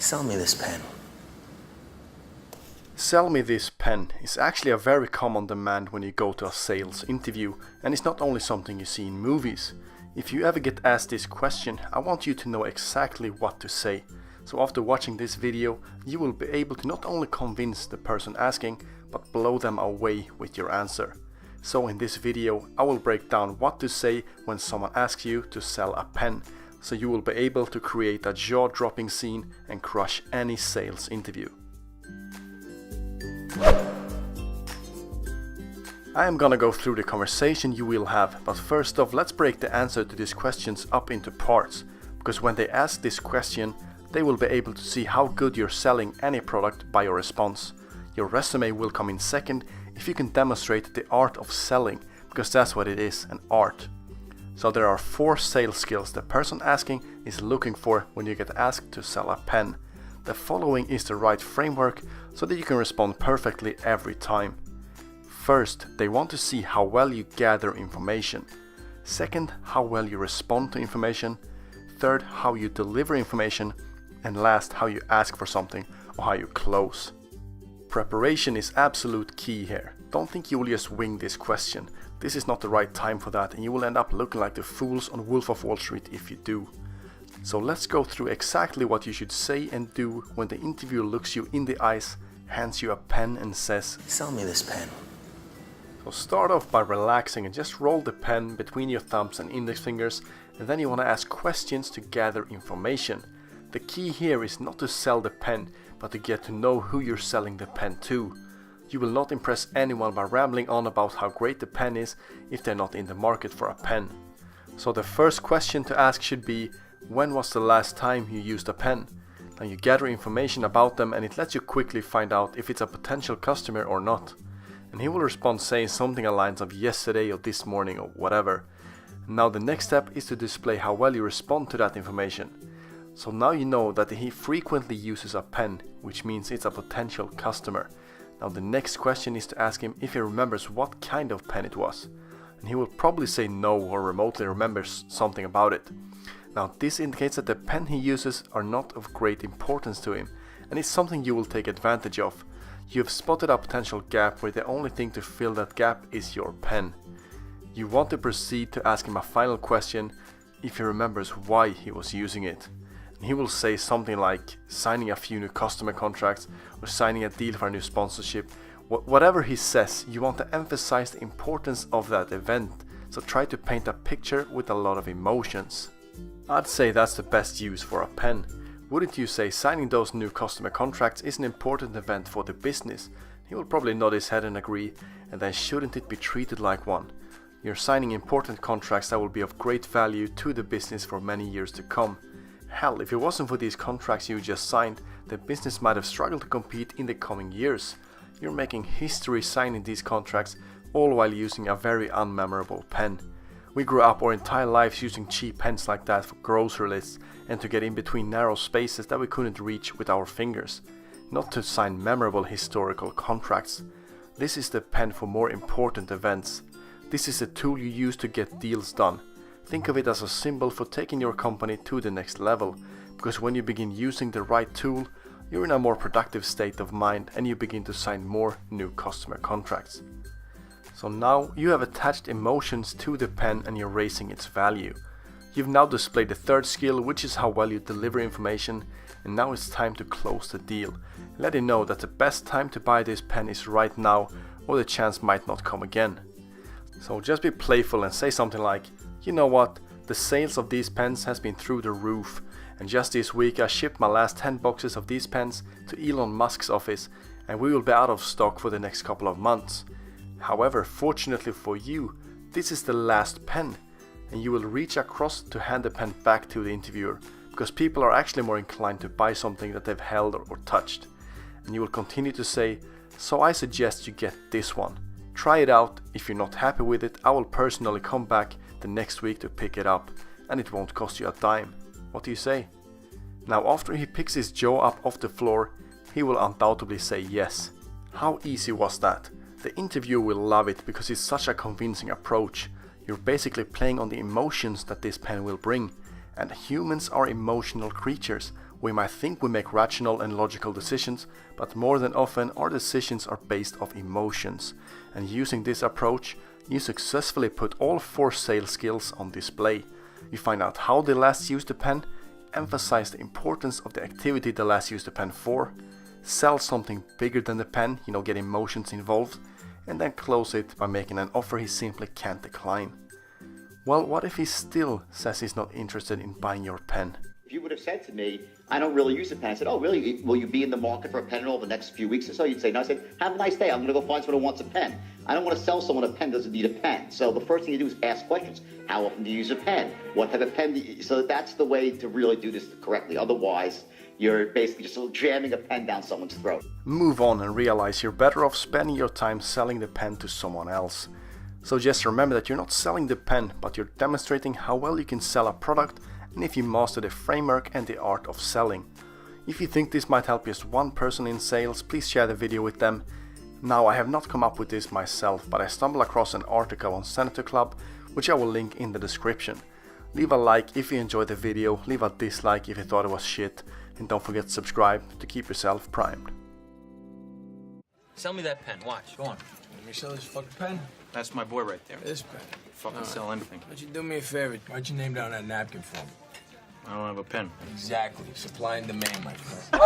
Sell me this pen. Sell me this pen is actually a very common demand when you go to a sales interview, and it's not only something you see in movies. If you ever get asked this question, I want you to know exactly what to say. So after watching this video, you will be able to not only convince the person asking, but blow them away with your answer. So in this video, I will break down what to say when someone asks you to sell a pen, so you will be able to create a jaw-dropping scene and crush any sales interview. I am gonna go through the conversation you will have, but first off, let's break the answer to these questions up into parts, because when they ask this question, they will be able to see how good you're selling any product by your response. Your resume will come in second if you can demonstrate the art of selling, because that's what it is, an art. So there are 4 sales skills the person asking is looking for when you get asked to sell a pen. The following is the right framework so that you can respond perfectly every time. First, they want to see how well you gather information. Second, how well you respond to information. Third, how you deliver information. And last, how you ask for something or how you close. Preparation is absolute key here. Don't think you will just wing this question. This is not the right time for that, and you will end up looking like the fools on Wolf of Wall Street if you do. So let's go through exactly what you should say and do when the interviewer looks you in the eyes, hands you a pen and says, "Sell me this pen." So start off by relaxing and just roll the pen between your thumbs and index fingers, and then you want to ask questions to gather information. The key here is not to sell the pen, but to get to know who you're selling the pen to. You will not impress anyone by rambling on about how great the pen is if they're not in the market for a pen. So the first question to ask should be, when was the last time you used a pen? Now you gather information about them, and it lets you quickly find out if it's a potential customer or not. And he will respond saying something along the lines of yesterday or this morning or whatever. Now the next step is to display how well you respond to that information. So now you know that he frequently uses a pen, which means it's a potential customer. Now the next question is to ask him if he remembers what kind of pen it was. And he will probably say no or remotely remembers something about it. Now this indicates that the pen he uses are not of great importance to him, and it's something you will take advantage of. You have spotted a potential gap where the only thing to fill that gap is your pen. You want to proceed to ask him a final question if he remembers why he was using it. And he will say something like signing a few new customer contracts or signing a deal for a new sponsorship. Whatever he says, you want to emphasize the importance of that event, so try to paint a picture with a lot of emotions. I'd say that's the best use for a pen. Wouldn't you say signing those new customer contracts is an important event for the business? He will probably nod his head and agree, and then shouldn't it be treated like one? You're signing important contracts that will be of great value to the business for many years to come. Hell, if it wasn't for these contracts you just signed, the business might have struggled to compete in the coming years. You're making history signing these contracts, all while using a very unmemorable pen. We grew up our entire lives using cheap pens like that for grocery lists and to get in between narrow spaces that we couldn't reach with our fingers, not to sign memorable historical contracts. This is the pen for more important events. This is the tool you use to get deals done. Think of it as a symbol for taking your company to the next level, because when you begin using the right tool, you're in a more productive state of mind and you begin to sign more new customer contracts. So now you have attached emotions to the pen and you're raising its value. You've now displayed the third skill, which is how well you deliver information, and now it's time to close the deal. Let him know that the best time to buy this pen is right now, or the chance might not come again. So just be playful and say something like, you know what, the sales of these pens has been through the roof, and just this week I shipped my last 10 boxes of these pens to Elon Musk's office, and we will be out of stock for the next couple of months. However, fortunately for you, this is the last pen, and you will reach across to hand the pen back to the interviewer, because people are actually more inclined to buy something that they've held or touched. And you will continue to say, so I suggest you get this one. Try it out. If you're not happy with it, I will personally come back the next week to pick it up, and it won't cost you a dime. What do you say? Now after he picks his jaw up off the floor, he will undoubtedly say yes. How easy was that? The interviewer will love it because it's such a convincing approach. You're basically playing on the emotions that this pen will bring. And humans are emotional creatures. We might think we make rational and logical decisions, but more than often our decisions are based off emotions. And using this approach, you successfully put all 4 sales skills on display. You find out how the last used the pen, emphasize the importance of the activity the last used the pen for, sell something bigger than the pen, get emotions involved, and then close it by making an offer he simply can't decline. Well, what if he still says he's not interested in buying your pen? If you would have said to me, I don't really use a pen, I said, oh, really? Will you be in the market for a pen in all the next few weeks or so? You'd say, no. I said, have a nice day. I'm going to go find someone who wants a pen. I don't want to sell someone a pen that doesn't need a pen. So the first thing you do is ask questions. How often do you use a pen? What type of pen do you use? So that's the way to really do this correctly. Otherwise, you're basically just jamming a pen down someone's throat. Move on and realize you're better off spending your time selling the pen to someone else. So just remember that you're not selling the pen, but you're demonstrating how well you can sell a product and if you master the framework and the art of selling. If you think this might help just one person in sales, please share the video with them. Now, I have not come up with this myself, but I stumbled across an article on Senator Club, which I will link in the description. Leave a like if you enjoyed the video, leave a dislike if you thought it was shit, and don't forget to subscribe to keep yourself primed. Sell me that pen, watch, go on. Let me sell this fucking pen. That's my boy right there. This pen. Fucking sell anything. Why don't you do me a favor? Why'd you name down that napkin for me? I don't have a pen. Exactly. Supply and demand, my friend.